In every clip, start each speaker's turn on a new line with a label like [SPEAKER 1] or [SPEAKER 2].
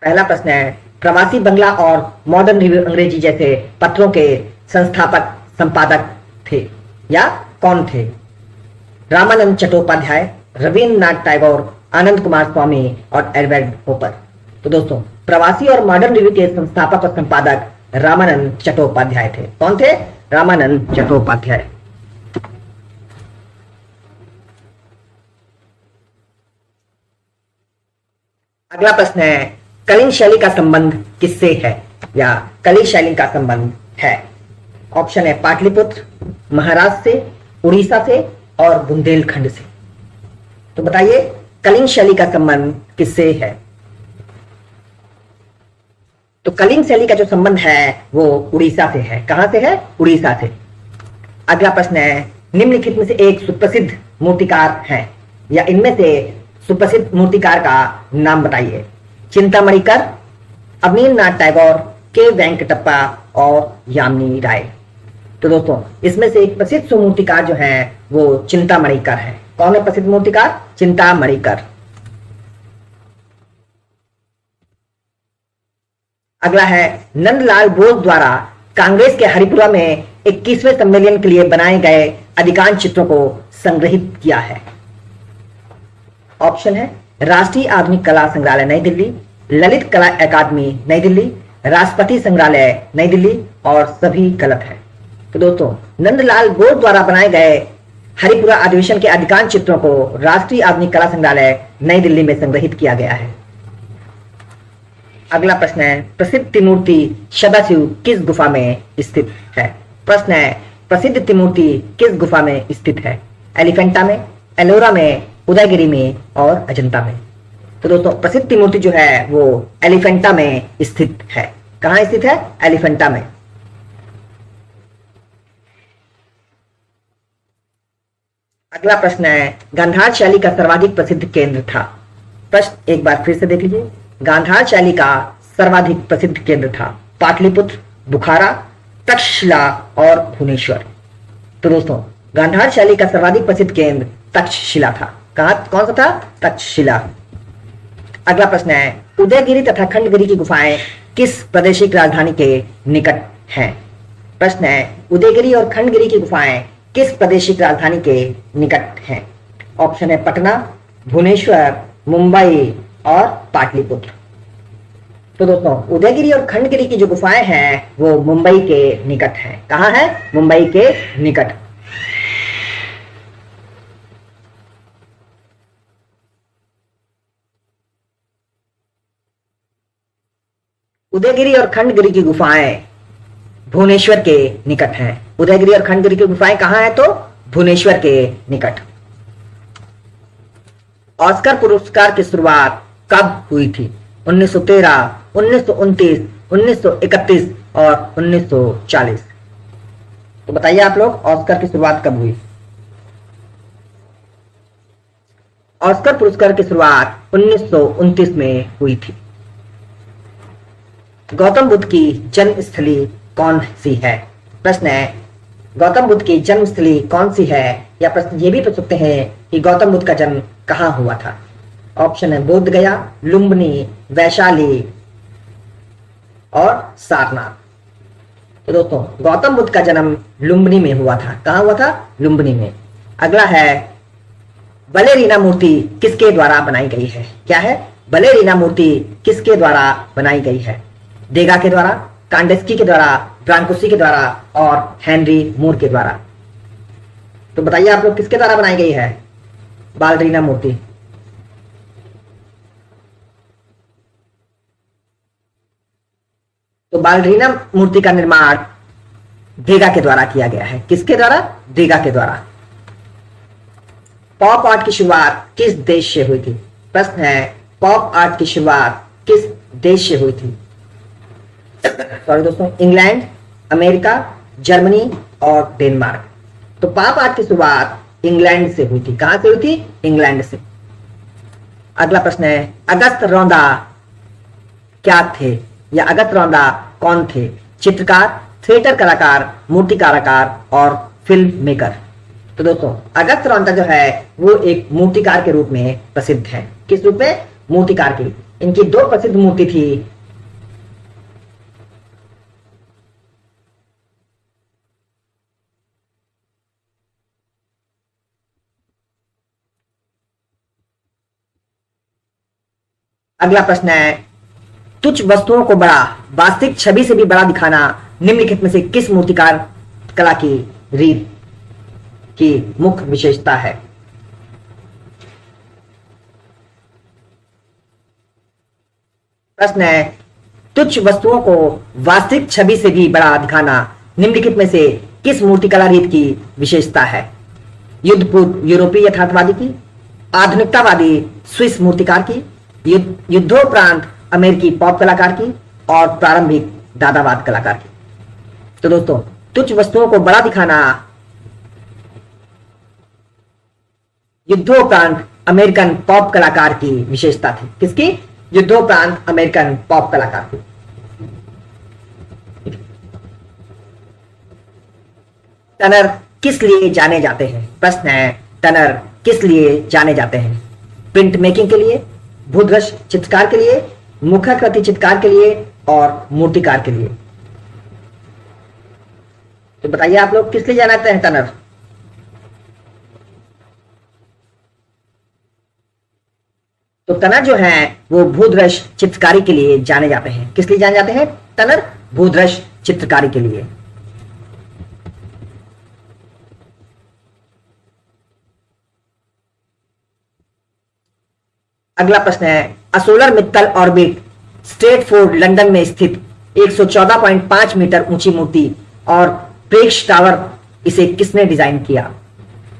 [SPEAKER 1] पहला प्रश्न है, प्रवासी बंगला और मॉडर्न रिव्यू अंग्रेजी जैसे पत्रों के संस्थापक संपादक थे या कौन थे? रामानंद चट्टोपाध्याय, रविन्द्रनाथ टैगोर, आनंद कुमार स्वामी और एडवर्ड होपर। तो दोस्तों, प्रवासी और मॉडर्न रिव्यू के संस्थापक और संपादक रामानंद चट्टोपाध्याय थे। कौन थे? रामानंद चट्टोपाध्याय। अगला प्रश्न है, कलिंग शैली का संबंध किससे है या कलिंग शैली का संबंध है? ऑप्शन है पाटलिपुत्र, महाराष्ट्र से, उड़ीसा से और बुंदेलखंड से। तो बताइए कलिंग शैली का संबंध किससे है? तो कलिंग शैली का जो संबंध है वो उड़ीसा से है। कहां से है? उड़ीसा से। अगला प्रश्न है, निम्नलिखित में से एक सुप्रसिद्ध मूर्तिकार है या इनमें से सुप्रसिद्ध मूर्तिकार का नाम बताइए। चिंतामणिकर, अवनींद्रनाथ टैगोर, के वेंकटप्पा और यामिनी राय। तो दोस्तों, इसमें से एक प्रसिद्ध मूर्तिकार जो है वो चिंतामणिकर है। कौन है प्रसिद्ध मूर्तिकार? चिंतामणिकर। अगला है, नंदलाल बोस द्वारा कांग्रेस के हरिपुरा में 21वें सम्मेलन के लिए बनाए गए अधिकांश चित्रों को संग्रहित किया है। ऑप्शन है राष्ट्रीय आधुनिक कला संग्रहालय नई दिल्ली, ललित कला अकादमी नई दिल्ली, राष्ट्रपति संग्रहालय नई दिल्ली और सभी गलत है। तो दोस्तों, नंदलाल बोस द्वारा बनाए गए हरिपुरा अधिवेशन के अधिकांश चित्रों को राष्ट्रीय आधुनिक कला संग्रहालय नई दिल्ली में संग्रहित किया गया है। अगला प्रश्न है, प्रसिद्ध त्रिमूर्ति सदाशिव किस गुफा में स्थित है? प्रश्न है, प्रसिद्ध त्रिमूर्ति किस गुफा में स्थित है? एलिफेंटा में, एलोरा में, उदयगिरी में और अजंता में। तो दोस्तों, प्रसिद्ध त्रिमूर्ति जो है वो एलिफेंटा में स्थित है। कहां स्थित है? एलिफेंटा में। अगला प्रश्न है, गांधार शैली का सर्वाधिक प्रसिद्ध केंद्र था। प्रश्न एक बार फिर से देख लीजिए। गांधार शैली का सर्वाधिक प्रसिद्ध केंद्र था पाटलिपुत्र, बुखारा, तक्षशिला और भुवनेश्वर। तो दोस्तों, गांधार शैली का सर्वाधिक प्रसिद्ध केंद्र तक्षशिला था। कौन सा था? तक्षशिला। अगला प्रश्न है, उदयगिरी तथा खंडगिरी की गुफाएं किस प्रादेशिक राजधानी के निकट हैं? प्रश्न है, उदयगिरी और खंडगिरी की गुफाएं किस प्रादेशिक राजधानी के निकट हैं? ऑप्शन है पटना, भुवनेश्वर, मुंबई और पाटलिपुत्र। तो दोस्तों, उदयगिरी और खंडगिरी की जो गुफाएं हैं वो मुंबई के निकट हैं। कहां है? मुंबई के निकट। उदयगिरी और खंडगिरी की गुफाएं भुवनेश्वर के निकट हैं। उदयगिरी और खंडगिरी की गुफाएं कहां हैं? तो भुवनेश्वर के निकट। ऑस्कर पुरस्कार की शुरुआत कब हुई थी? 1913, 1929, 1931 और 1940। तो बताइए आप लोग, ऑस्कर की शुरुआत कब हुई? ऑस्कर पुरस्कार की शुरुआत 1929 में हुई थी। गौतम बुद्ध की जन्मस्थली कौन सी है? प्रश्न है, गौतम बुद्ध की जन्मस्थली कौन सी है? या प्रश्न ये भी पूछ सकते हैं कि गौतम बुद्ध का जन्म कहां हुआ था? ऑप्शन है बोध गया, लुम्बिनी, वैशाली और सारनाथ। तो दोस्तों, गौतम बुद्ध का जन्म लुम्बिनी में हुआ था। कहां हुआ था? लुम्बिनी में। अगला है, बलेरीना मूर्ति किसके द्वारा बनाई गई है? क्या है? बलेरीना मूर्ति किसके द्वारा बनाई गई है? देगा के द्वारा, कांडेस्की के द्वारा, ब्रांकुसी के द्वारा और हेनरी मूर के द्वारा। तो बताइए आप लोग, किसके द्वारा बनाई गई है बालरीना मूर्ति? तो बालरीना मूर्ति का निर्माण देगा के द्वारा किया गया है। किसके द्वारा? देगा के द्वारा। पॉप आर्ट की शुरुआत किस देश से हुई थी? प्रश्न है, पॉप आर्ट की शुरुआत किस देश से हुई थी? सॉरी दोस्तों, इंग्लैंड, अमेरिका, जर्मनी और डेनमार्क। तो पॉप आर्ट की शुरुआत इंग्लैंड से हुई थी। कहां से हुई थी? इंग्लैंड से। अगला प्रश्न है, अगस्त रौंदा क्या थे या अगस्त रौंदा कौन थे? चित्रकार, थिएटर कलाकार, मूर्तिकारकार और फिल्म मेकर। तो दोस्तों, अगस्त रौंदा जो है वो एक मूर्तिकार के रूप में प्रसिद्ध है। किस रूप में? मूर्तिकार के इनकी दो प्रसिद्ध मूर्ति थी। अगला प्रश्न है, तुच्छ वस्तुओं को बड़ा, वास्तविक छवि से भी बड़ा दिखाना निम्नलिखित में से किस मूर्तिकार कला की रीत की मुख्य विशेषता है? प्रश्न है, तुच्छ वस्तुओं को वास्तविक छवि से भी बड़ा दिखाना निम्नलिखित में से किस मूर्तिकला रीत की विशेषता है? युद्ध पूर्व यूरोपीय यथार्थवादी की, आधुनिकतावादी स्विस मूर्तिकार की, युद्धोपरांत अमेरिकी पॉप कलाकार की और प्रारंभिक दादावाद कलाकार की। तो दोस्तों, तुच्छ वस्तुओं को बड़ा दिखाना युद्धोपरांत अमेरिकन पॉप कलाकार की विशेषता थी। किसकी? युद्धोपरांत अमेरिकन पॉप कलाकार की। टनर किस लिए जाने जाते हैं? प्रश्न है, टनर किस लिए जाने जाते हैं? प्रिंट मेकिंग के लिए, भूदृश्य चित्रकार के लिए, मुखाकृति चित्रकार के लिए और मूर्तिकार के लिए। तो बताइए आप लोग किस लिए जाना चाहते हैं टनर? तो टनर जो है वो भूदृश्य चित्रकारी के लिए जाने जाते हैं। किस लिए जाने जाते हैं टनर? भूदृश्य चित्रकारी के लिए। अगला प्रश्न है, अ solar Mittal orbit Stratford London में स्थित 114.5 मीटर ऊंची मूर्ति और प्रेक्ष टावर, इसे किसने डिजाइन किया?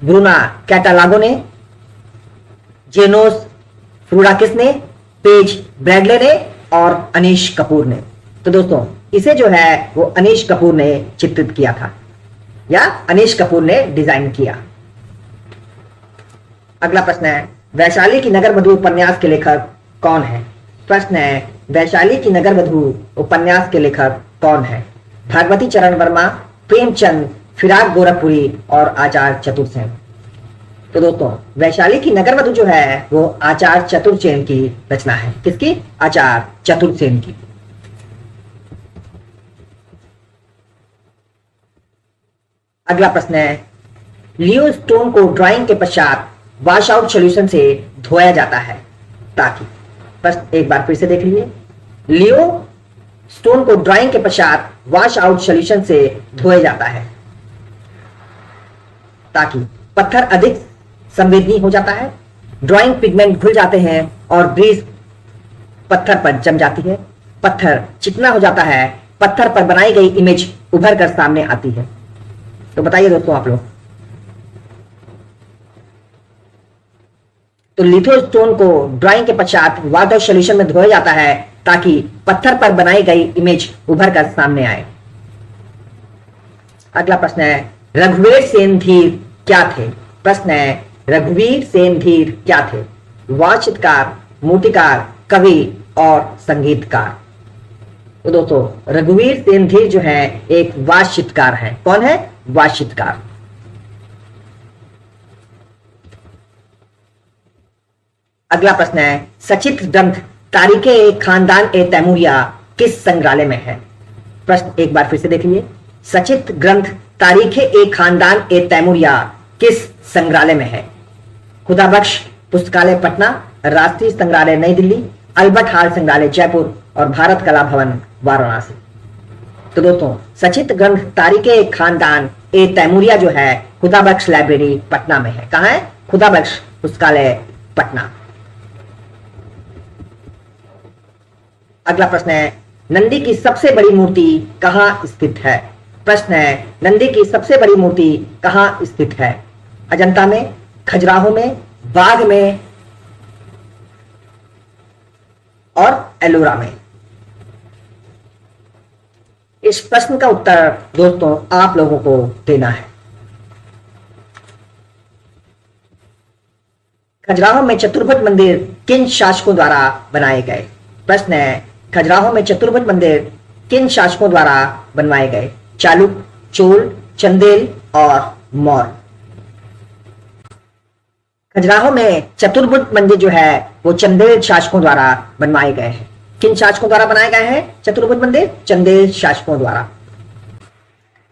[SPEAKER 1] ब्रूना कैटालागो ने, जेनोस फ्रूडाकिस ने, पेज ब्रैडले ने और अनीश कपूर ने। तो दोस्तों, इसे जो है वो अनीश कपूर ने चित्रित किया था या अनीश कपूर ने डिजाइन किया। अगला प्रश्न है, वैशाली की नगर वधू उपन्यास के लेखक कौन है? प्रश्न है, वैशाली की नगर वधू उपन्यास के लेखक कौन है? भगवती चरण वर्मा, प्रेमचंद, फिराक गोरखपुरी और आचार्य चतुर्सेन। तो दोस्तों, वैशाली की नगर वधू जो है वो आचार्य चतुर्सेन की रचना है। किसकी? आचार्य चतुर्सेन की। अगला प्रश्न है, लियो स्टोन को ड्राइंग के पश्चात वॉश आउट सोल्यूशन से धोया जाता है ताकि, प्रश्न एक बार फिर से देख लीजिए, लियो स्टोन को ड्राइंग के पश्चात वॉश आउट सोल्यूशन से धोया जाता है ताकि पत्थर अधिक संवेदनीय हो जाता है, ड्राइंग पिगमेंट घुल जाते हैं और ब्रीज पत्थर पर जम जाती है, पत्थर चिकना हो जाता है, पत्थर पर बनाई गई इमेज उभर कर सामने आती है। तो बताइए दोस्तों आप लोग, तो लिथोस्टोन को ड्राइंग के पश्चात वाटर सोल्यूशन में धोया जाता है ताकि पत्थर पर बनाई गई इमेज उभर कर सामने आए। अगला प्रश्न है, रघुवीर सेन धीर क्या थे? प्रश्न है, रघुवीर सेन धीर क्या थे? वाद चित्रकार, मूर्तिकार, कवि और संगीतकार। तो दोस्तों, रघुवीर सेन धीर जो है एक वाद चित्रकार है। कौन है? वाद चित्रकार। अगला प्रश्न है, सचित्र ग्रंथ तारीखे ए खानदान ए तैमूरिया किस संग्रहालय में है? प्रश्न एक बार फिर से देख लीजिए, सचित्र ग्रंथ तारीखे ए खानदान ए तैमूरिया किस संग्रहालय में है? खुदाबख्श पुस्तकालय पटना, राष्ट्रीय संग्रहालय नई दिल्ली, अल्बर्ट हॉल संग्रहालय जयपुर और भारत कला भवन वाराणसी। तो दोस्तों, सचित्र ग्रंथ तारीखे ए खानदान ए तैमूरिया जो है खुदाबख्श लाइब्रेरी पटना में है। कहां है? खुदाबख्श पुस्तकालय पटना। अगला प्रश्न है, नंदी की सबसे बड़ी मूर्ति कहां स्थित है? प्रश्न है, नंदी की सबसे बड़ी मूर्ति कहां स्थित है? अजंता में, खजुराहो में, बाग में और एलोरा में। इस प्रश्न का उत्तर दोस्तों आप लोगों को देना है। खजुराहो में चतुर्भुज मंदिर किन शासकों द्वारा बनाए गए? प्रश्न है, खजुराहो में चतुर्भुज मंदिर किन शासकों द्वारा बनवाए गए? चालुक्य, चोल, चंदेल और मौर्य। खजुराहो में चतुर्भुज मंदिर जो है वो चंदेल शासकों द्वारा बनवाए गए हैं। किन शासकों द्वारा बनाए गए हैं चतुर्भुज मंदिर? चंदेल शासकों द्वारा।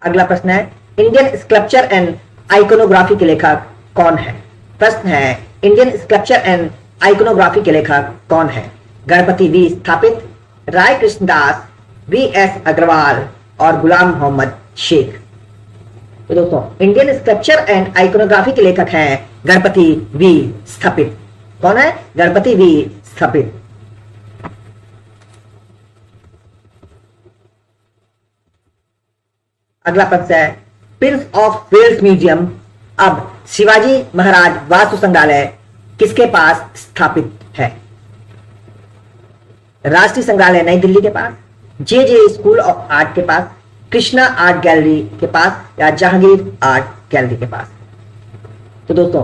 [SPEAKER 1] अगला प्रश्न है इंडियन स्कल्पचर एंड आइकोनोग्राफी के लेखक कौन है? प्रश्न है इंडियन स्कल्पचर एंड आइकोनोग्राफी के लेखक कौन है? गणपति वी स्थापित, राय कृष्णदास, वी एस अग्रवाल और गुलाम मोहम्मद शेख। तो दोस्तों इंडियन स्कल्पचर एंड आइकोनोग्राफी के लेखक हैं गणपति वी स्थापित। कौन है? गणपति वी स्थापित। अगला प्रश्न है प्रिंस ऑफ वेल्स म्यूजियम अब शिवाजी महाराज वास्तु संग्रहालय किसके पास स्थापित है? राष्ट्रीय संग्रहालय नई दिल्ली के पास, जे स्कूल ऑफ आर्ट के पास, कृष्णा आर्ट गैलरी के पास या जहांगीर आर्ट गैलरी के पास। तो दोस्तों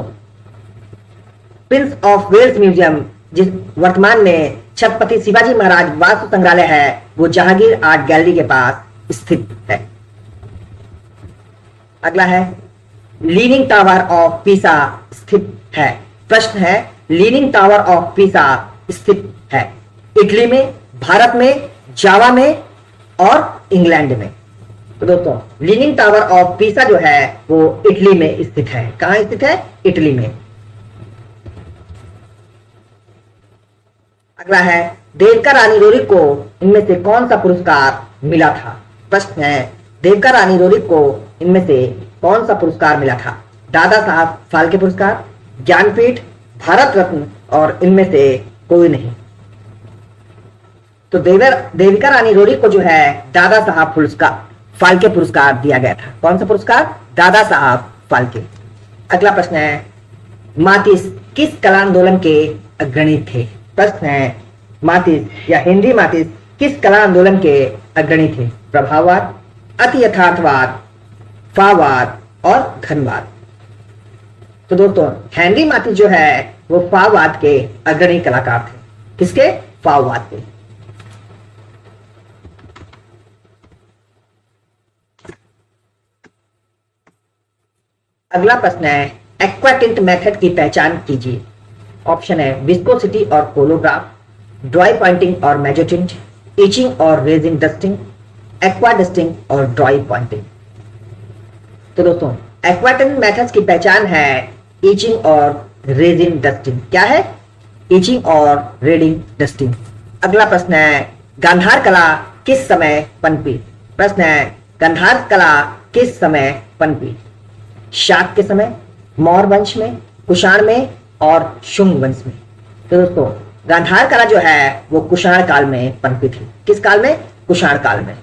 [SPEAKER 1] प्रिंस ऑफ वेल्स म्यूजियम जिस वर्तमान में छत्रपति शिवाजी महाराज वास्तु संग्रहालय है वो जहांगीर आर्ट गैलरी के पास स्थित है। अगला है लीनिंग टावर ऑफ पीसा स्थित है। प्रश्न है लीनिंग टावर ऑफ पीसा स्थित है इटली में, भारत में, जावा में और इंग्लैंड में। तो दोस्तों लीनिंग टावर ऑफ पीसा जो है वो इटली में स्थित है। कहां स्थित है? इटली में। अगला है देविका रानी रोरिक को इनमें से कौन सा पुरस्कार मिला था? प्रश्न है देविका रानी रोरिक को इनमें से कौन सा पुरस्कार मिला था? दादा साहब फाल्के पुरस्कार, ज्ञानपीठ, भारत रत्न और इनमें से कोई नहीं। तो देविका रानी रोरिक को जो है दादा साहब फाल्के पुरस्कार दिया गया था। कौन सा पुरस्कार? दादा साहब फाल्के। अगला प्रश्न है मातिस किस कला आंदोलन के अग्रणी थे? प्रश्न है मातिस या हेनरी मातिस किस कला आंदोलन के अग्रणी थे? प्रभाववाद, अति यथार्थवाद, फाववाद और घनवाद। तो दोस्तों हेनरी मातिस जो है वो फाववाद के अग्रणी कलाकार थे। किसके? फाववाद के। अगला प्रश्न है एक्वाटिंट मेथड की पहचान कीजिए। ऑप्शन है विस्कोसिटी और कोलोग्राफ, ड्राई पॉइंटिंग और मेजोटिंट, इचिंग और रेजिन डस्टिंग, एक्वा डस्टिंग और ड्राई पॉइंटिंग। तो दोस्तों एक्वाटिंट मेथड्स की पहचान है इचिंग और रेजिन डस्टिंग। क्या है? इचिंग और रेजिन डस्टिंग। अगला प्रश्न है गांधार कला किस समय पनपी? प्रश्न है गांधार कला किस समय पनपी? शाक के समय, मौर्य वंश में, कुषाण में और शुंग वंश में। तो दोस्तों गांधार कला जो है वो कुषाण काल में पनपी थी। किस काल में? कुषाण काल में।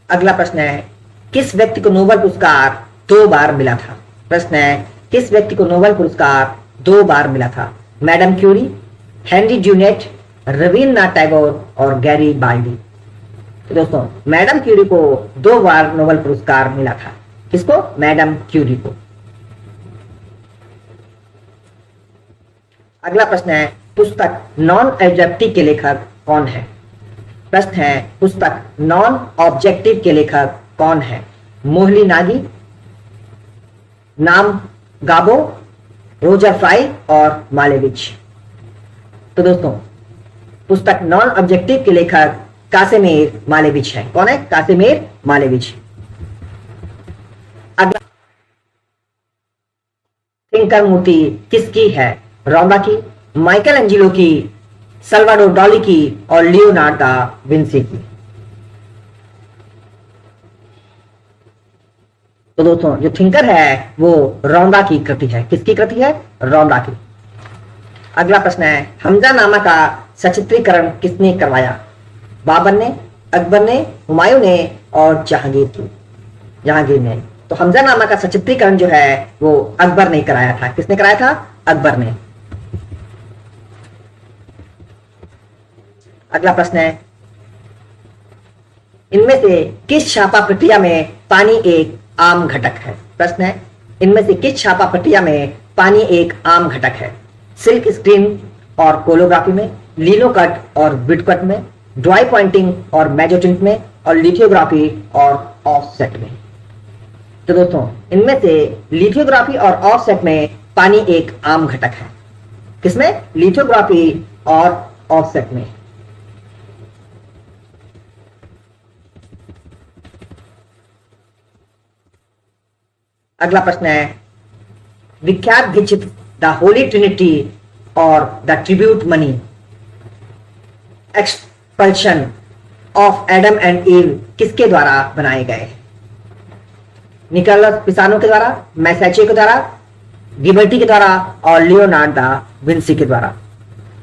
[SPEAKER 1] अगला प्रश्न है किस व्यक्ति को नोबेल पुरस्कार 2 बार मिला था? प्रश्न है किस व्यक्ति को नोबेल पुरस्कार 2 बार मिला था? Madam Curie, Henry Dunant, Rabindranath Tagore और गैरी बाल्डी। तो दोस्तों मैडम क्यूरी को 2 बार नोबेल पुरस्कार मिला था। किसको? मैडम क्यूरी को। अगला प्रश्न है पुस्तक नॉन ऑब्जेक्टिव के लेखक कौन है? प्रश्न है पुस्तक नॉन ऑब्जेक्टिव के लेखक कौन है? मोहली नागी, नाम गाबो, रोजर फ्राई और मालेविच। तो दोस्तों पुस्तक नॉन ऑब्जेक्टिव के लेखक कासिमिर मालेविच है। कौन है? Casimir Malevich. अगला थिंकर मूर्ति किसकी है? रॉम्बा की, माइकल एंजिलो की, सल्वाडोर डाली की और लियोनार्डो दा विंसी की। तो दोस्तों जो थिंकर है वो रॉम्बा की कृति है। किसकी कृति है? रॉम्बा की। अगला प्रश्न है हमजानामा का सचित्रीकरण किसने करवाया? बाबर ने, अकबर ने, हुमायूं ने और जहांगीर ने। तो हमजानामा का सचित्रीकरण जो है वो अकबर ने कराया था। किसने कराया था? अकबर ने। अगला प्रश्न है इनमें से किस छापा प्रक्रिया में पानी एक आम घटक है? प्रश्न है इनमें से किस छापा प्रक्रिया में पानी एक आम घटक है? सिल्क स्क्रीन और कोलोग्राफी में, लिनोकट और बिटकट में, ड्राई पॉइंटिंग और मेजोटिंट में और लिथोग्राफी और ऑफसेट में। तो दोस्तों इनमें से लिथोग्राफी और ऑफसेट में पानी एक आम घटक है। किसमें? लिथोग्राफी और ऑफसेट में। अगला प्रश्न है, विख्यात भित्ति द होली ट्रिनिटी और the tribute money expulsion of Adam and ewe किसके द्वारा बनाए गए? निकोलस पिसानो के द्वारा, मैसेचियो के द्वारा, गिबर्टी के द्वारा और लियोनार्डो दा विंसी के द्वारा।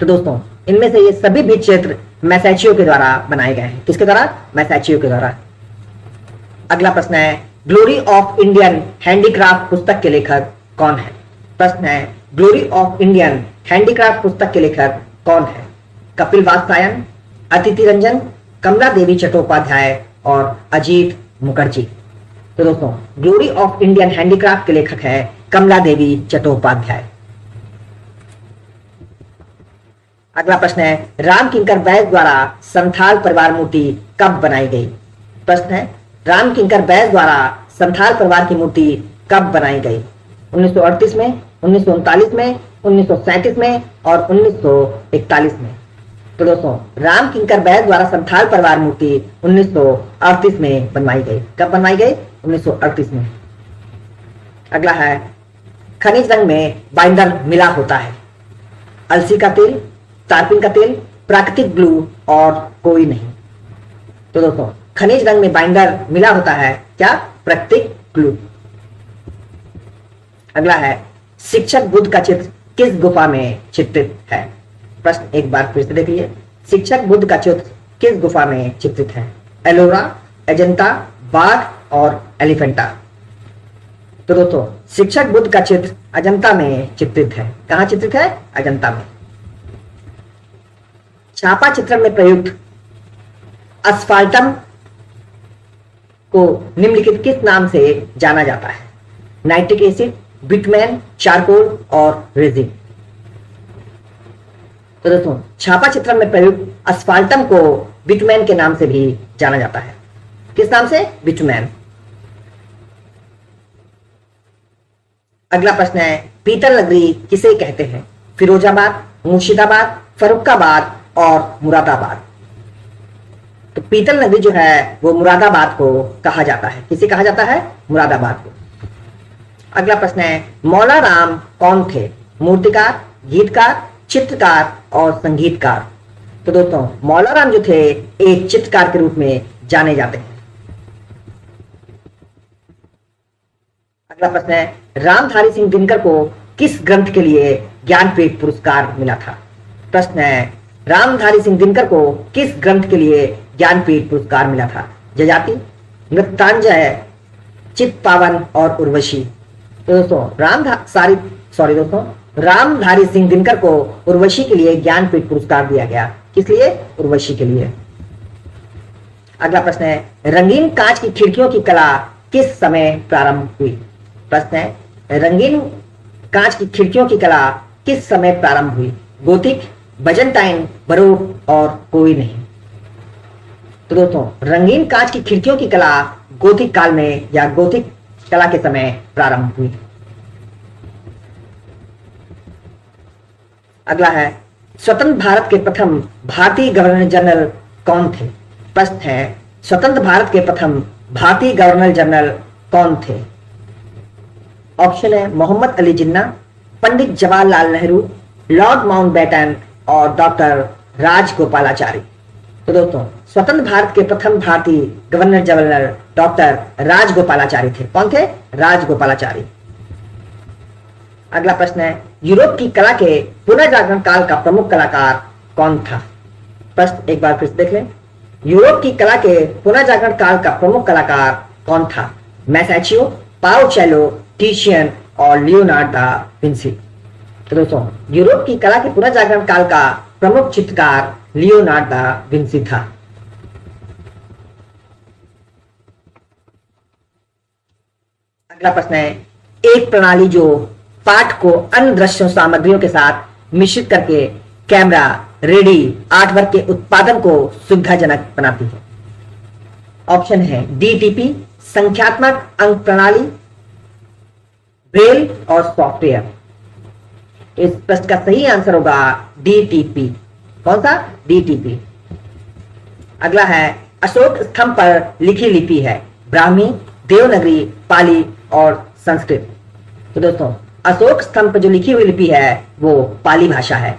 [SPEAKER 1] तो दोस्तों इनमें से ये सभी भित्ति चित्र मैसेचियो के द्वारा बनाए गए हैं। किसके द्वारा? मैसेचियो के द्वारा। अगला प्रश्न है, ग्लोरी ऑफ इंडियन हैंडीक्राफ्ट पुस्तक के लेखक कौन है? प्रश्न है, ग्लोरी ऑफ इंडियन हैंडीक्राफ्ट पुस्तक के लेखक कौन है? कपिल वात्स्यायन, अतिथि रंजन, कमला देवी चट्टोपाध्याय और अजीत मुखर्जी। तो दोस्तों ग्लोरी ऑफ इंडियन हैंडीक्राफ्ट के लेखक है कमला देवी चट्टोपाध्याय। अगला प्रश्न है, राम किंकर बैस द्वारा संथाल परिवार मूर्ति कब बनाई गई? प्रश्न है, राम किंकर बैस द्वारा संथाल परिवार की मूर्ति कब बनाई गई? 1938 में, 1939 में, 1937 में और 1941 में। तो दोस्तों राम किंकर बैस द्वारा संथाल परिवार मूर्ति 1938 में बनवाई गई। कब बनवाई गई? 1938 में। अगला है, खनिज रंग में बाइंडर मिला होता है। अलसी का तेल, तारपीन का तेल, प्राकृतिक ग्लू और कोई नहीं। तो दोस्तों खनिज रंग में बाइंडर मिला होता है क्या? प्राकृतिक ग्लू। अगला है, शिक्षक बुद्ध का चित्र किस गुफा में चित्रित है? प्रश्न एक बार फिर से देखिए, शिक्षक बुद्ध का चित्र किस गुफा में चित्रित है? एलोरा, अजंता, बाघ और एलिफेंटा। तो दोस्तों शिक्षक बुद्ध का चित्र अजंता में चित्रित है। कहां चित्रित है? अजंता में। छापा चित्रण में प्रयुक्त अस्फाल्टम को निम्नलिखित किस नाम से जाना जाता है? नाइट्रिक एसिड, बिटुमेन, चारकोल और रेजिन। तो दोस्तों छापा चित्रण में प्रयुक्त अस्फाल्टम को बिटुमेन के नाम से भी जाना जाता है। किस नाम से? बिटुमेन। अगला प्रश्न है, पीतल नगरी किसे कहते हैं? फिरोजाबाद, मुर्शिदाबाद, फर्रुखाबाद और मुरादाबाद। तो पीतल नगरी जो है वो मुरादाबाद को कहा जाता है। किसे कहा जाता है? मुरादाबाद को। अगला प्रश्न है, मौला राम कौन थे? मूर्तिकार, गीतकार, चित्रकार और संगीतकार। तो दोस्तों मौला राम जो थे एक चित्रकार के रूप में जाने जाते हैं। अगला प्रश्न है, रामधारी सिंह दिनकर को किस ग्रंथ के लिए ज्ञानपीठ पुरस्कार मिला था? प्रश्न है, रामधारी सिंह दिनकर को किस ग्रंथ के लिए ज्ञानपीठ पुरस्कार मिला था? जजाति, मृत्युंजय, चित्पावन और उर्वशी। तो दोस्तों रामधारी सिंह दिनकर को उर्वशी के लिए ज्ञानपीठ पुरस्कार दिया गया। किस लिए? उर्वशी के लिए। अगला प्रश्न है, रंगीन कांच की खिड़कियों की कला किस समय प्रारंभ हुई? प्रश्न है, रंगीन कांच की खिड़कियों की कला किस समय प्रारंभ हुई? गोथिक, बजंटाइन, बरोक और कोई नहीं। तो दोस्तों रंगीन कांच की खिड़कियों की कला गोथिक काल में या गोथिक कला के समय प्रारंभ हुई। अगला है, स्वतंत्र भारत के प्रथम भारतीय गवर्नर जनरल कौन थे? प्रश्न है, स्वतंत्र भारत के प्रथम भारतीय गवर्नर जनरल कौन थे? ऑप्शन है मोहम्मद अली जिन्ना, पंडित जवाहरलाल नेहरू, लॉर्ड माउंटबेटन और डॉक्टर राजगोपालाचारी। तो दोस्तों स्वतंत्र भारत के प्रथम भारतीय गवर्नर जनरल डॉक्टर राजगोपालाचारी थे। कौन थे? राजगोपालाचारी। अगला प्रश्न है, यूरोप की कला के पुनर्जागरण काल का प्रमुख कलाकार कौन था? प्रश्न एक बार फिर से देख लें, यूरोप की कला के पुनर्जागरण काल का प्रमुख कलाकार कौन था? मैसेचियो, पाउचेलो, टिशियन और लियोनार्डो दा विंसी। तो दोस्तों यूरोप की कला के पुनर्जागरण काल का प्रमुख चित्रकार लियोनार्डो दा विंसी था। अगला प्रश्न है, एक प्रणाली जो पाठ को अन्य दृश्य सामग्रियों के साथ मिश्रित करके कैमरा, रेडी, आर्टवर्क के उत्पादन को सुविधाजनक बनाती है। ऑप्शन है डीटीपी, संख्यात्मक अंक प्रणाली, ब्रेल और सॉफ्टवेयर। इस प्रश्न का सही आंसर होगा डीटीपी। कौन सा? डीटीपी। अगला है अशोक स्तंभ पर लिखी लिपि है ब्राह्मी, देवनागरी, पाली और संस्कृत। तो दोस्तों अशोक स्तंभ पर जो लिखी हुई लिपि है वो पाली भाषा है।